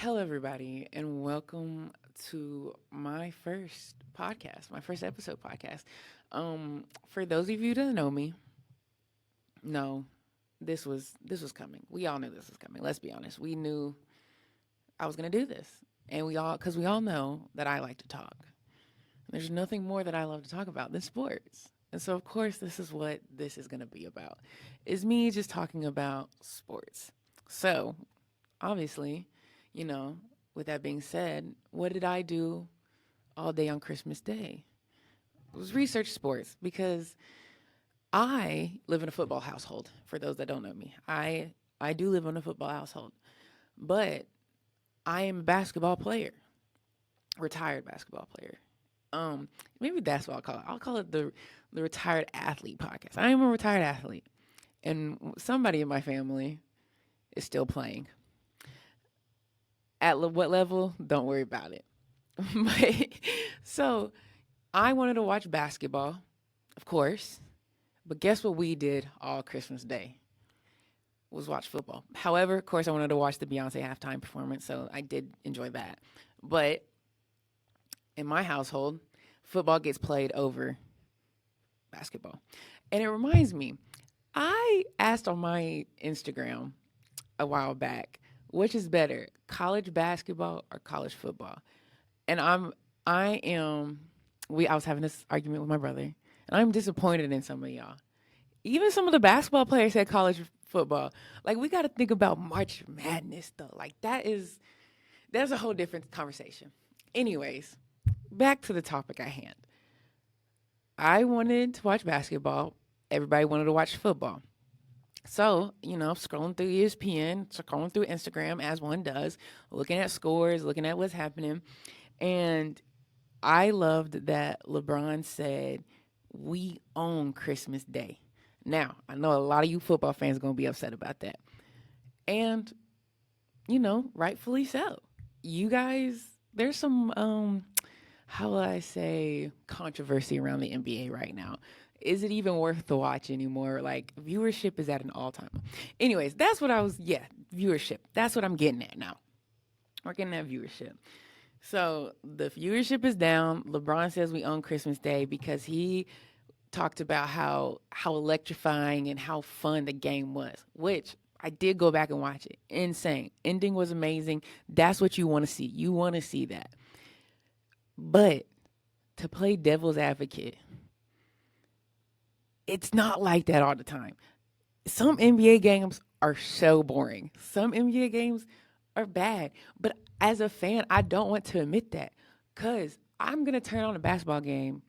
Hello, everybody, and welcome to my first podcast, my first episode podcast. For those of you that know me, no, this was coming. We all knew this was coming. Let's be honest. We knew I was gonna do this, and we all know that I like to talk. There's nothing more that I love to talk about than sports. And so, of course, this is what this is going to be about. Is me just talking about sports. So, obviously, you know, with that being said, what did I do all day on Christmas Day? It was research sports because I live in a football household. For those that don't know me, I do live in a football household, but I am a basketball player, retired basketball player. Um, Maybe that's what I'll call it. I'll call it the retired athlete podcast. I am a retired athlete, and somebody in my family is still playing. At what level? Don't worry about it. but so I wanted to watch basketball, of course. But guess what we did all Christmas Day? Was watch football. However, of course, I wanted to watch the Beyonce halftime performance, so I did enjoy that. But in my household, football gets played over basketball. And it reminds me, I asked on my Instagram a while back, which is better, college basketball or college football? And I am I was having this argument with my brother, and I'm disappointed in some of y'all. Even some of the basketball players said college football. Like we got to think about March Madness though. Like that's a whole different conversation. Anyways, back to the topic at hand. I wanted to watch basketball. Everybody wanted to watch football. So, scrolling through ESPN, scrolling through Instagram as one does, looking at scores, looking at what's happening. And I loved that LeBron said, "We own Christmas Day." Now, I know a lot of you football fans are going to be upset about that. And, rightfully so. You guys, there's some how will I say, controversy around the NBA right now. Is it even worth the watch anymore? Like, viewership is at an all time. Anyways, that's what viewership. That's what I'm getting at now. We're getting at viewership. So the viewership is down. LeBron says we own Christmas Day because he talked about how electrifying and how fun the game was, which I did go back and watch it. Insane. Ending was amazing. That's what you want to see. You want to see that. But to play devil's advocate, it's not like that all the time. Some NBA games are so boring. Some NBA games are bad. But as a fan, I don't want to admit that because I'm going to turn on a basketball game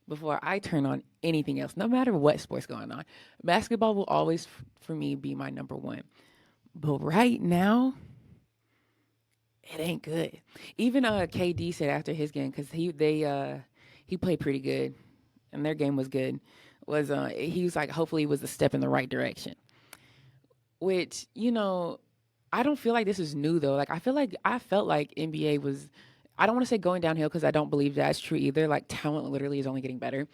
before I turn on anything else, no matter what sport's going on. Basketball will always, for me, be my number one. But right now, it ain't good. Even KD said after his game, because he played pretty good, and their game was good. He was like, hopefully, it was a step in the right direction. Which I don't feel like this is new though. Like I felt like NBA was. I don't want to say going downhill because I don't believe that's true either. Like talent literally is only getting better,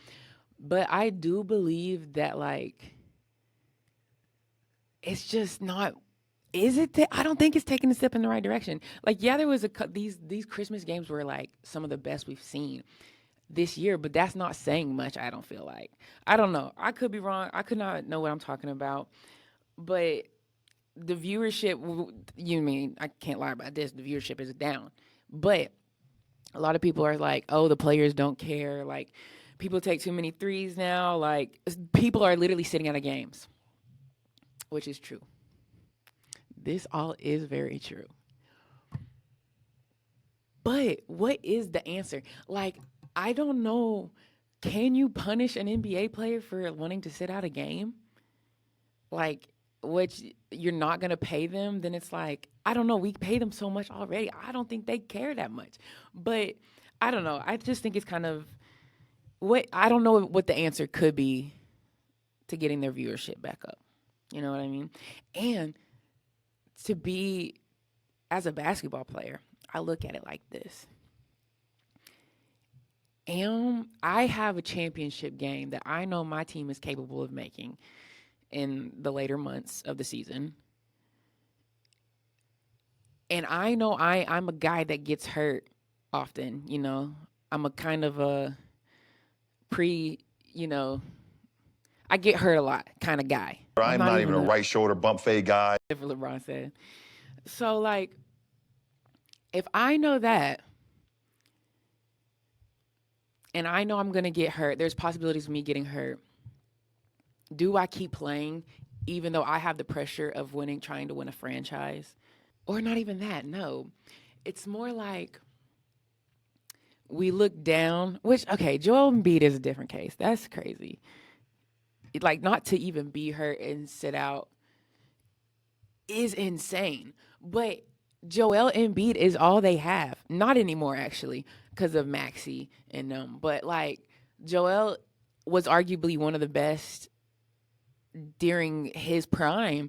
but I do believe that like it's just not. Is it? I don't think it's taking a step in the right direction. Like yeah, there was these Christmas games were like some of the best we've seen this year, but that's not saying much. I don't feel like. I don't know. I could be wrong. I could not know what I'm talking about, but the viewership, you mean, I can't lie about this, the viewership is down. But a lot of people are like, oh, the players don't care. Like, people take too many threes now. Like, people are literally sitting out of games, which is true. This all is very true. But what is the answer? Like, I don't know. Can you punish an NBA player for wanting to sit out a game? Like, which you're not going to pay them, then it's like, I don't know, we pay them so much already. I don't think they care that much. But I don't know. I just think it's kind of I don't know what the answer could be to getting their viewership back up. You know what I mean? And to be, as a basketball player, I look at it like this. I have a championship game that I know my team is capable of making in the later months of the season. And I know I'm a guy that gets hurt often, you know. I'm a kind of a pre, you know, I get hurt a lot kind of guy. I'm I'm not not even even a right shoulder bump fade guy. if LeBron said. So like if I know that and I know I'm going to get hurt, there's possibilities of me getting hurt. Do I keep playing even though I have the pressure of winning, trying to win a franchise? Or not even that, no. It's more like we look down, which, okay, Joel Embiid is a different case. That's crazy. Like, not to even be hurt and sit out is insane. But Joel Embiid is all they have. Not anymore, actually, because of Maxey and them. But, like, Joel was arguably one of the best during his prime.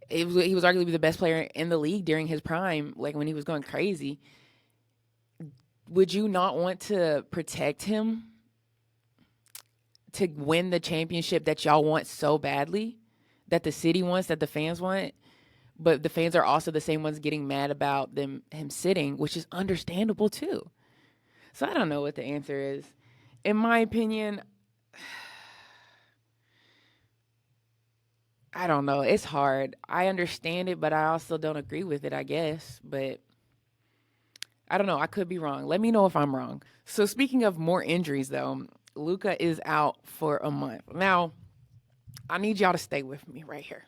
He was arguably the best player in the league during his prime, like when he was going crazy. Would you not want to protect him to win the championship that y'all want so badly, that the city wants, that the fans want? But the fans are also the same ones getting mad about him sitting, which is understandable too. So I don't know what the answer is. In my opinion, I don't know. It's hard. I understand it, but I also don't agree with it, I guess. But I don't know. I could be wrong. Let me know if I'm wrong. So speaking of more injuries, though, Luka is out for a month. Now, I need y'all to stay with me right here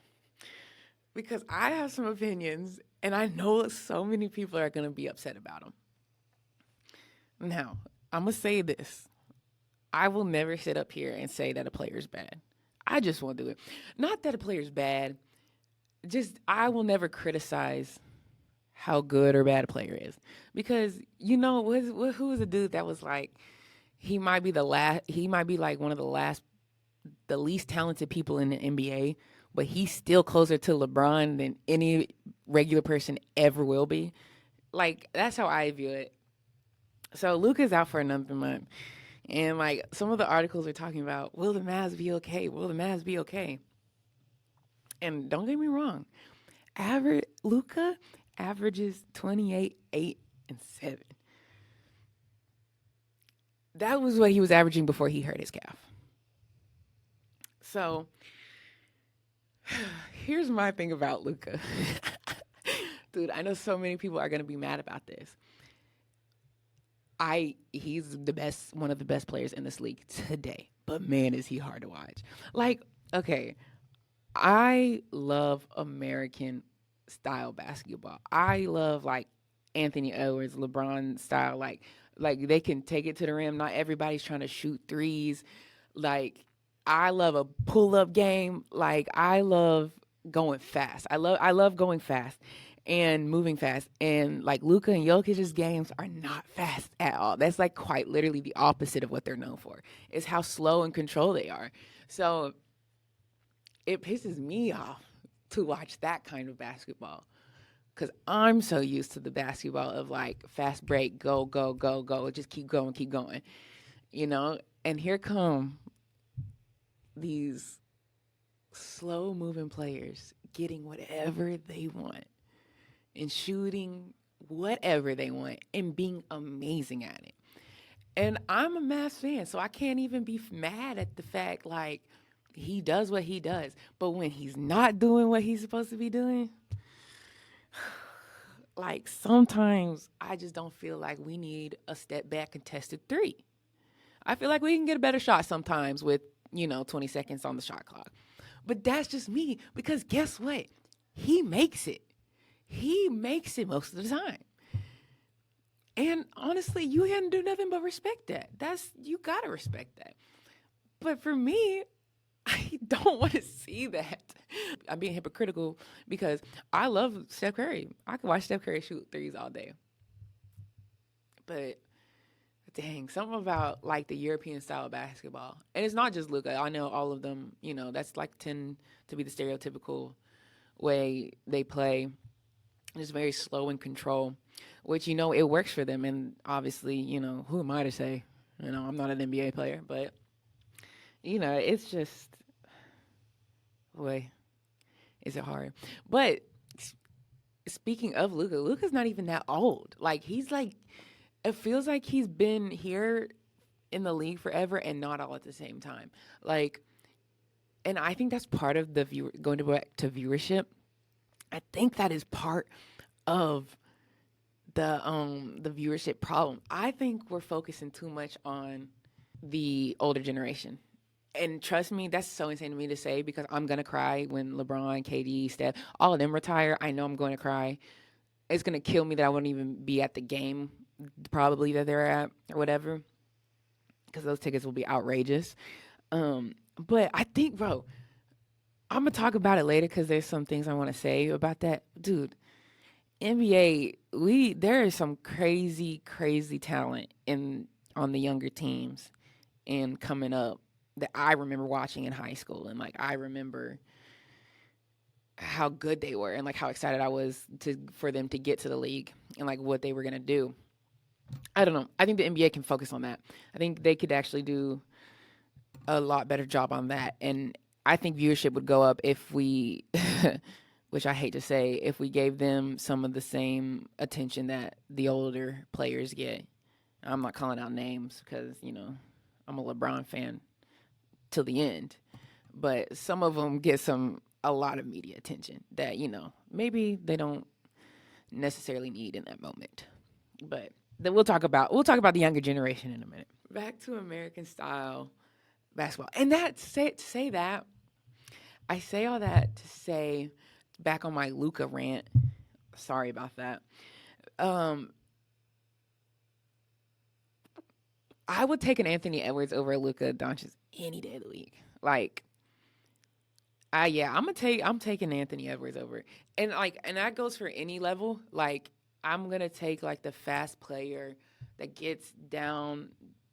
because I have some opinions, and I know so many people are going to be upset about them. Now, I'm going to say this. I will never sit up here and say that a player is bad. I just won't do it. Not that a player is bad. Just I will never criticize how good or bad a player is because you know who was the dude that was like he might be like one of the least talented people in the NBA, but he's still closer to LeBron than any regular person ever will be. Like that's how I view it. So Luka's out for another month. And like some of the articles are talking about, will the Mavs be okay? Will the Mavs be okay? And don't get me wrong, Luka averages 28, 8, and 7. That was what he was averaging before he hurt his calf. So here's my thing about Luka. Dude, I know so many people are gonna be mad about this. He's one of the best players in this league today. But man, is he hard to watch. Like, okay, I love American style basketball. I love like Anthony Edwards, LeBron style. Like they can take it to the rim. Not everybody's trying to shoot threes. Like I love a pull up game. Like I love going fast. I love going fast and moving fast. And like Luka and Jokic's games are not fast at all. That's like quite literally the opposite of what they're known for. Is how slow and controlled they are. So it pisses me off to watch that kind of basketball because I'm so used to the basketball of like fast break, go, go, go, go, just keep going, you know? And here come these slow moving players getting whatever they want and shooting whatever they want and being amazing at it. And I'm a Mavs fan, so I can't even be mad at the fact like he does what he does. But when he's not doing what he's supposed to be doing, like sometimes I just don't feel like we need a step back contested three. I feel like we can get a better shot sometimes with, 20 seconds on the shot clock. But that's just me because guess what? He makes it. He makes it most of the time. And honestly, you can't do nothing but respect that. You gotta respect that. But for me, I don't want to see that. I'm being hypocritical because I love Steph Curry. I can watch Steph Curry shoot threes all day. But dang, something about like the European style of basketball. And it's not just Luka. I know all of them, that's like tend to be the stereotypical way they play. It's very slow and control, which, it works for them. And obviously, who am I to say? I'm not an NBA player, but, it's just, boy, is it hard. But speaking of Luca, Luca's not even that old. Like he's like, it feels like he's been here in the league forever and not all at the same time. Like, and I think that's part of the going to back to viewership. I think that is part of the viewership problem. I think we're focusing too much on the older generation. And trust me, that's so insane to me to say because I'm gonna cry when LeBron, KD, Steph, all of them retire. I know I'm going to cry. It's gonna kill me that I won't even be at the game, probably that they're at or whatever, because those tickets will be outrageous. But I think, bro, I'm gonna talk about it later because there's some things I want to say about that, dude. NBA, there is some crazy, crazy talent in on the younger teams and coming up that I remember watching in high school, and like I remember how good they were and like how excited I was for them to get to the league and like what they were gonna do. I don't know. I think the NBA can focus on that. I think they could actually do a lot better job on that, and I think viewership would go up if we, which I hate to say, if we gave them some of the same attention that the older players get. I'm not calling out names because I'm a LeBron fan till the end, but some of them get a lot of media attention that maybe they don't necessarily need in that moment. But then we'll talk about the younger generation in a minute. Back to American style basketball, and to say that I say all that to say back on my Luca rant. Sorry about that. I would take an Anthony Edwards over Luka Doncic any day of the week. Like, I'm taking Anthony Edwards over, and that goes for any level. Like, I'm gonna take like the fast player that gets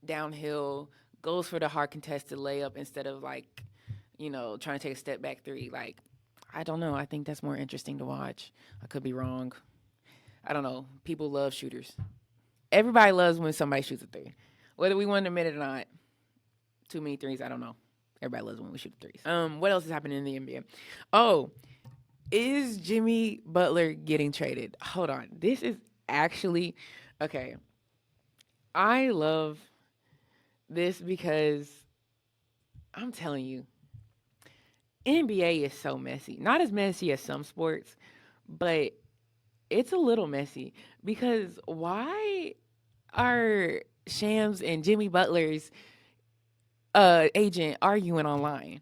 downhill, goes for the hard contested layup instead of like, trying to take a step back three. Like, I don't know. I think that's more interesting to watch. I could be wrong. I don't know. People love shooters. Everybody loves when somebody shoots a three. Whether we want to admit it or not, too many threes, I don't know. Everybody loves when we shoot threes. What else is happening in the NBA? Oh, is Jimmy Butler getting traded? Hold on. This is actually okay. I love this because I'm telling you, NBA is so messy. Not as messy as some sports, but it's a little messy because why are Shams and Jimmy Butler's agent arguing online?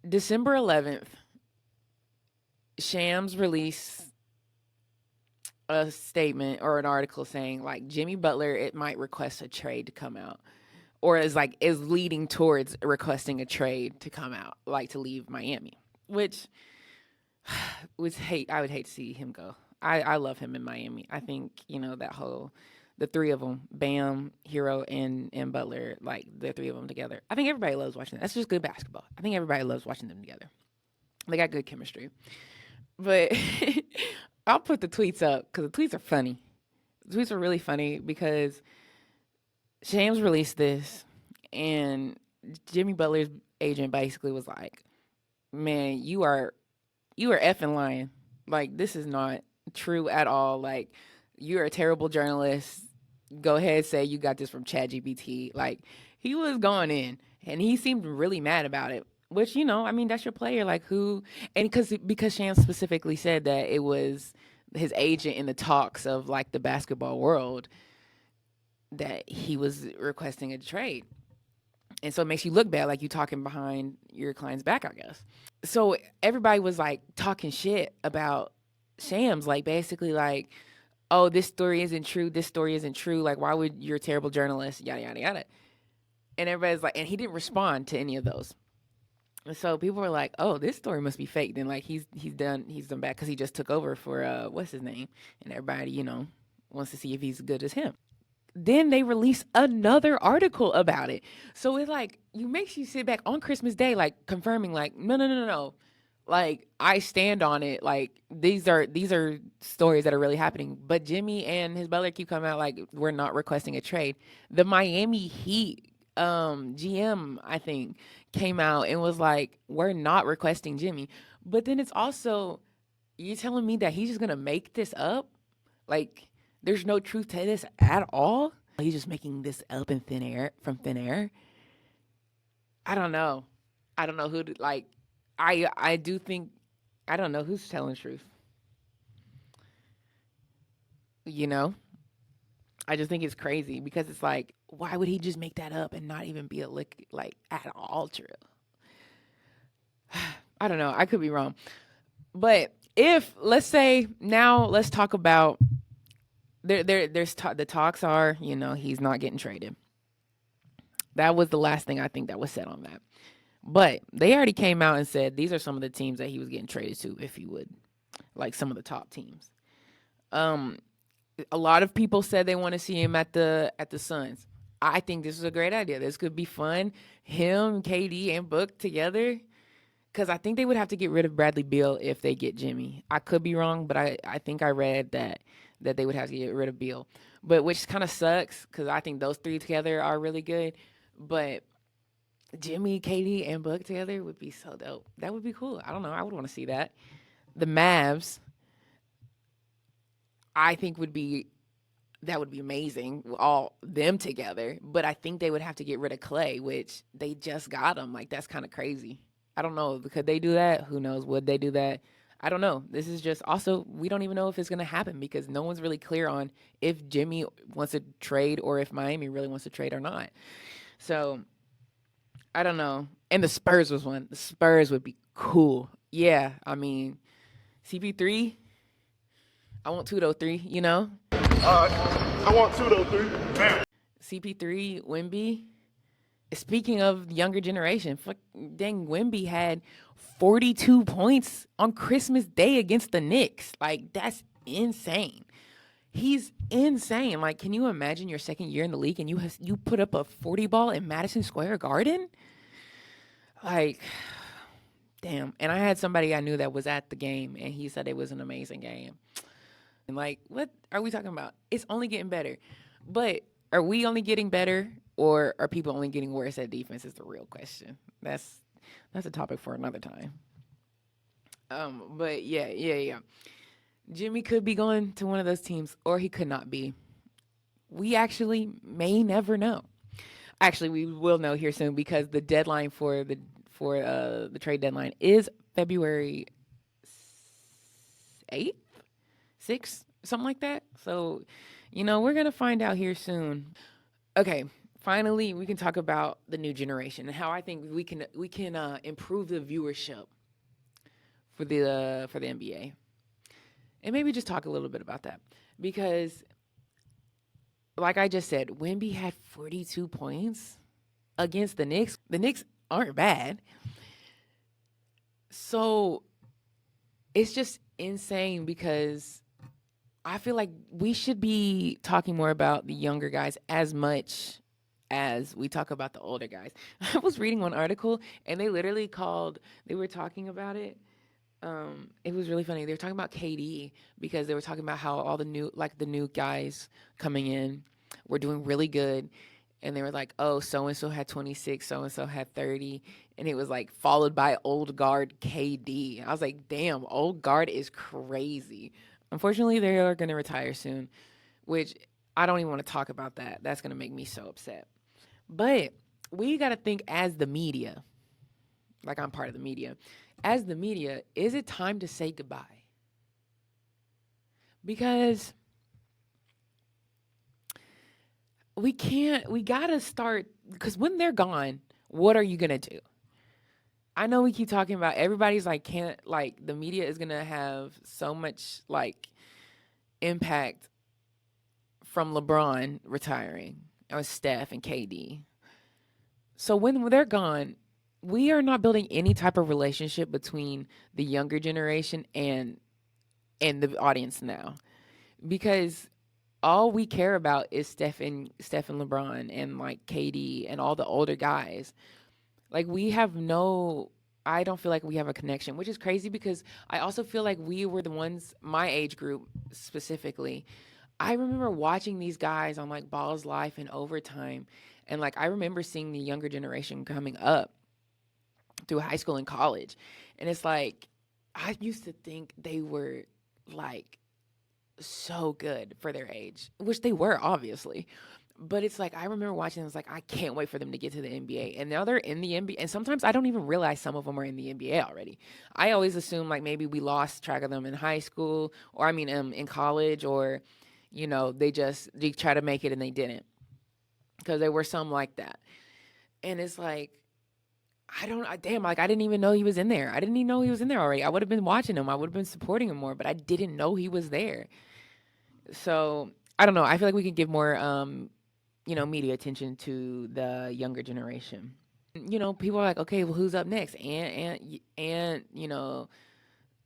December 11th, Shams released a statement or an article saying like Jimmy Butler it might request a trade to come out, or is leading towards requesting a trade to come out, like to leave Miami, which I would hate to see him go. I love him in Miami. I think the three of them, Bam, Hero, and Butler, like the three of them together. I think everybody loves watching that. That's just good basketball. I think everybody loves watching them together. They got good chemistry. But I'll put the tweets up because the tweets are funny. The tweets are really funny because Shams released this, and Jimmy Butler's agent basically was like, "Man, you are effing lying. Like, this is not true at all. Like, you're a terrible journalist. Go ahead, say you got this from ChatGPT." Like, he was going in, and he seemed really mad about it. Which, that's your player. Like, who? And because Shams specifically said that it was his agent in the talks of like the basketball world that he was requesting a trade. And so it makes you look bad, like you talking behind your client's back, I guess. So everybody was like talking shit about Shams, like basically like, oh, this story isn't true. This story isn't true. Like, why would you're a terrible journalist? Yada, yada, yada. And everybody's like, and he didn't respond to any of those. And so people were like, oh, this story must be fake. Then like he's done bad because he just took over for what's his name? And everybody, wants to see if he's as good as him. Then they release another article about it. So it like makes you sit back on Christmas Day, like confirming like, no. Like I stand on it. Like these are stories that are really happening. But Jimmy and his Butler keep coming out like we're not requesting a trade. The Miami Heat GM, I think, came out and was like, we're not requesting Jimmy. But then it's also You telling me that he's just gonna make this up? Like, there's no truth to this at all? He's just making this up in thin air from thin air. I don't know. I don't know who to, like. I do think I don't know who's telling the truth. You know, I just think it's crazy because it's like, why would he just make that up and not even be a lick like at all true? I don't know. I could be wrong, but if let's say now let's talk about the talks are he's not getting traded. That was the last thing I think that was said on that. But they already came out and said these are some of the teams that he was getting traded to if he would, like some of the top teams. A lot of people said they want to see him at the Suns. I think this is a great idea. This could be fun. Him, KD, and Book together. Because I think they would have to get rid of Bradley Beal if they get Jimmy. I could be wrong, but I think I read that they would have to get rid of Beal. But which kind of sucks because I think those three together are really good. But Jimmy, KD, and Book together would be so dope. That would be cool. I don't know. I would want to see that. The Mavs, I think would be amazing, all them together. But I think they would have to get rid of Clay, which they just got him. Like, that's kind of crazy. I don't know. Could they do that? Who knows? Would they do that? I don't know. This is just also, we don't even know if it's going to happen because no one's really clear on if Jimmy wants to trade or if Miami really wants to trade or not. So, I don't know. And the Spurs was one. The Spurs would be cool. Yeah, I mean, CP3, I want 203, you know? I want 203. Bam. CP3, Wemby. Speaking of younger generation, dang, Wemby had 42 points on Christmas Day against the Knicks. Like, that's insane. He's insane. Like, can you imagine your second year in the league and you put up a 40 ball in Madison Square Garden? Like, damn. And I had somebody I knew that was at the game, and he said it was an amazing game. And like, what are we talking about? It's only getting better. But are we only getting better, or are people only getting worse at defense is the real question. That's a topic for another time. But yeah. Jimmy could be going to one of those teams, or he could not be. We actually may never know. Actually, we will know here soon because the deadline for the trade deadline is February 8th, 6th, something like that. So, we're going to find out here soon. Okay, finally, we can talk about the new generation and how I think we can improve the viewership for the NBA. And maybe just talk a little bit about that because like I just said, Wemby had 42 points against the Knicks. The Knicks aren't bad. So it's just insane because I feel like we should be talking more about the younger guys as much as we talk about the older guys. I was reading one article and they were talking about it. It was really funny. They were talking about KD because they were talking about how all the new guys coming in were doing really good. And they were like, oh, so-and-so had 26, so-and-so had 30. And it was like followed by old guard KD. I was like, damn, old guard is crazy. Unfortunately, they are going to retire soon, which I don't even want to talk about that. That's going to make me so upset. But we got to think as the media, like I'm part of the media. As the media, is it time to say goodbye? Because we got to start, because when they're gone, what are you going to do? I know we keep talking about everybody's like, the media is going to have so much like impact from LeBron retiring or Steph and KD. So when they're gone, we are not building any type of relationship between the younger generation and the audience now, because all we care about is Steph and LeBron and like KD and all the older guys. Like I don't feel like we have a connection, which is crazy because I also feel like we were the ones, my age group specifically. I remember watching these guys on like Ball's Life and Overtime, and like I remember seeing the younger generation coming up through high school and college. And it's like, I used to think they were like so good for their age, which they were obviously. But it's like I remember watching. It's like I can't wait for them to get to the NBA, and now they're in the NBA. And sometimes I don't even realize some of them are in the NBA already. I always assume like maybe we lost track of them in high school, or I mean, in college, or they try to make it and they didn't, because there were some like that. And it's like damn, like I didn't even know he was in there. I didn't even know he was in there already. I would have been watching him. I would have been supporting him more, but I didn't know he was there. So I don't know. I feel like we could give more media attention to the younger generation. People are like, okay, well, who's up next? And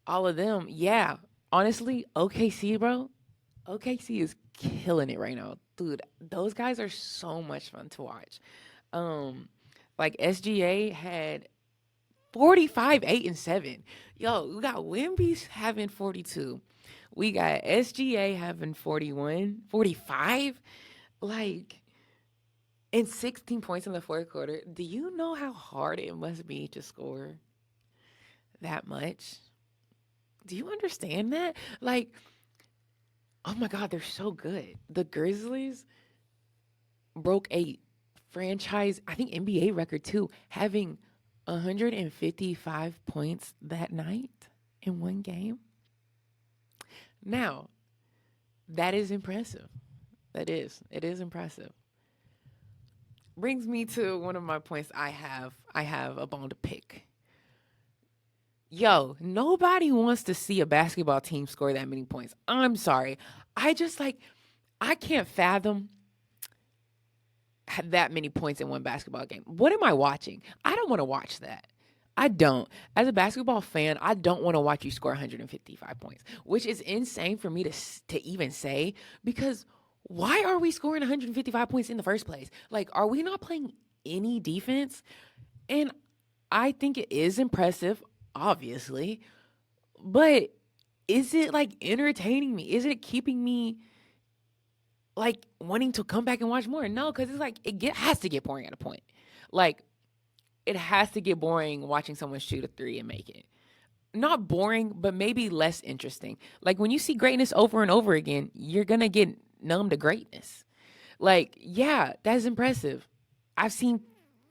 all of them. Yeah, honestly, OKC, bro. OKC is killing it right now, dude. Those guys are so much fun to watch. Um, like SGA had 45, 8, and 7. Yo, we got Wemby having 42. We got SGA having 41, 45. Like, and 16 points in the fourth quarter. Do you know how hard it must be to score that much? Do you understand that? Like, oh my God, they're so good. The Grizzlies broke a franchise, I think NBA record too, having 155 points that night in one game. Now, that is impressive. That is. It is impressive. Brings me to one of my points I have a bone to pick. Yo, nobody wants to see a basketball team score that many points. I'm sorry. I can't fathom that many points in one basketball game. What am I watching? I don't want to watch that. I don't. As a basketball fan, I don't want to watch you score 155 points, which is insane for me to even say, because why are we scoring 155 points in the first place? Like, are we not playing any defense? And I think it is impressive, obviously, but is it like entertaining me? Is it keeping me like wanting to come back and watch more? No, because it's like has to get boring at a point. Like, it has to get boring watching someone shoot a three and make it. Not boring, but maybe less interesting. Like, when you see greatness over and over again, you're going to get numb to greatness. Like, yeah, that's impressive. I've seen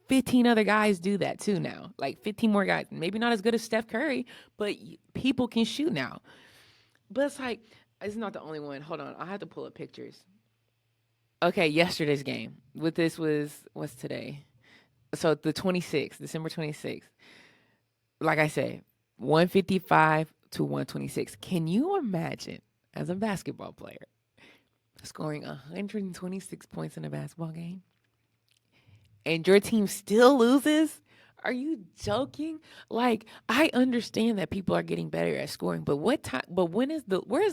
15 other guys do that too now. Like 15 more guys. Maybe not as good as Steph Curry, but people can shoot now. But it's like, it's not the only one. Hold on. I have to pull up pictures. Okay, yesterday's game. What's today? So the 26th, December 26th. Like I said, 155 to 126. Can you imagine, as a basketball player, scoring 126 points in a basketball game and your team still loses? Are you joking? Like, I understand that people are getting better at scoring, but where's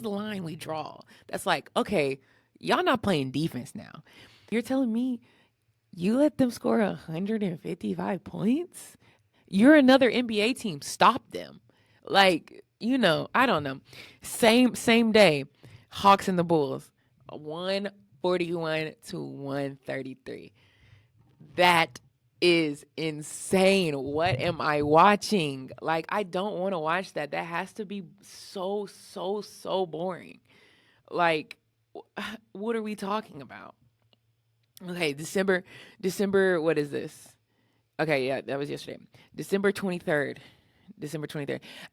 the line we draw? That's like, okay, y'all not playing defense now. You're telling me you let them score 155 points? You're another NBA team. Stop them. Like, I don't know. Same day, Hawks and the Bulls, 141 to 133. That is insane. What am I watching? Like, I don't want to watch that. That has to be so, so, so boring. Like, what are we talking about? Okay, December, what is this? Okay, yeah, that was yesterday. December 23rd.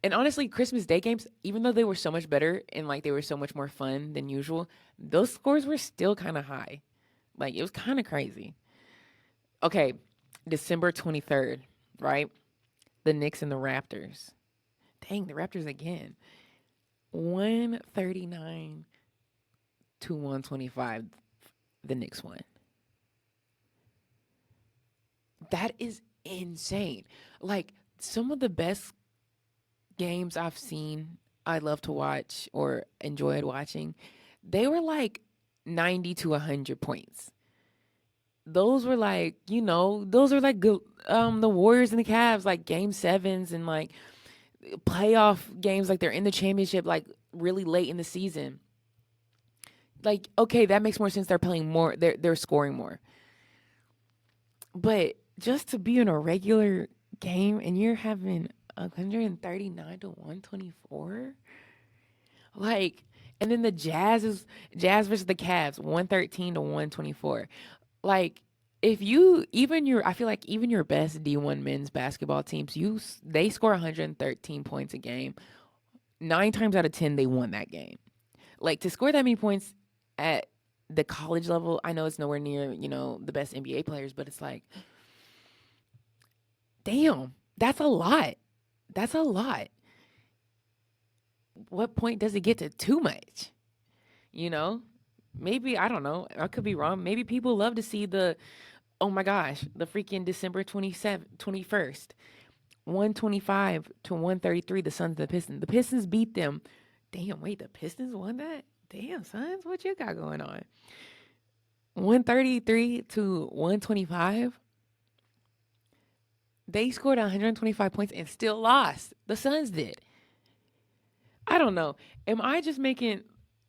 And honestly, Christmas Day games, even though they were so much better and like they were so much more fun than usual, those scores were still kind of high. Like, it was kind of crazy. Okay, December 23rd, right? The Knicks and the Raptors. Dang, the Raptors again. 139 to 125. The Knicks won. That is insane. Like, some of the best games I've seen, I love to watch or enjoyed watching, they were like 90 to 100 points. Those were like, those are like the Warriors and the Cavs, like game sevens and like playoff games, like they're in the championship, like really late in the season. Like, okay, that makes more sense. They're playing more, they're scoring more. But just to be in a regular game and you're having 139 to 124. Like, and then the Jazz versus the Cavs, 113 to 124. Like, if you even your I feel like even your best D1 men's basketball teams, they score 113 points a game. 9 times out of 10 they won that game. Like, to score that many points at the college level, I know it's nowhere near, the best NBA players, but it's like, damn, that's a lot. That's a lot. What point does it get to too much? You know? Maybe, I don't know. I could be wrong. Maybe people love to see oh my gosh, the freaking December 21st, 125 to 133, the Suns and the Pistons. The Pistons beat them. Damn, wait, the Pistons won that? Damn, Suns, what you got going on? 133 to 125. They scored 125 points and still lost. The Suns did. I don't know. Am I just making,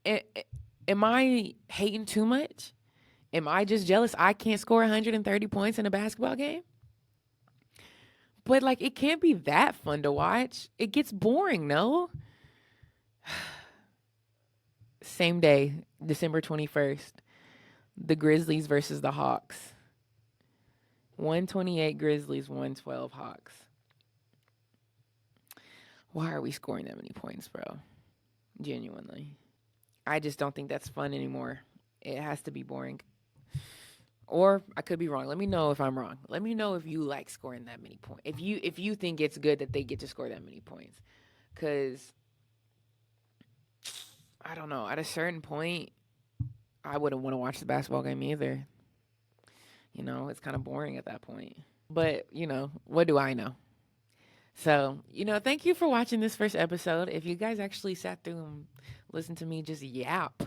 am I hating too much? Am I just jealous I can't score 130 points in a basketball game? But, like, it can't be that fun to watch. It gets boring, no? Same day, December 21st, the Grizzlies versus the Hawks. 128 Grizzlies, 112 Hawks. Why are we scoring that many points, bro? Genuinely. I just don't think that's fun anymore. It has to be boring. Or I could be wrong. Let me know if I'm wrong. Let me know if you like scoring that many points. If you think it's good that they get to score that many points. Because, I don't know, at a certain point, I wouldn't want to watch the basketball game either. It's kind of boring at that point. But, what do I know? So, thank you for watching this first episode. If you guys actually sat through and listened to me just yap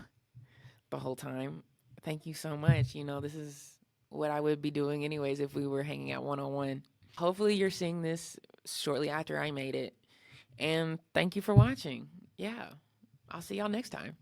the whole time, thank you so much. This is what I would be doing anyways if we were hanging out one-on-one. Hopefully you're seeing this shortly after I made it. And thank you for watching. Yeah. I'll see y'all next time.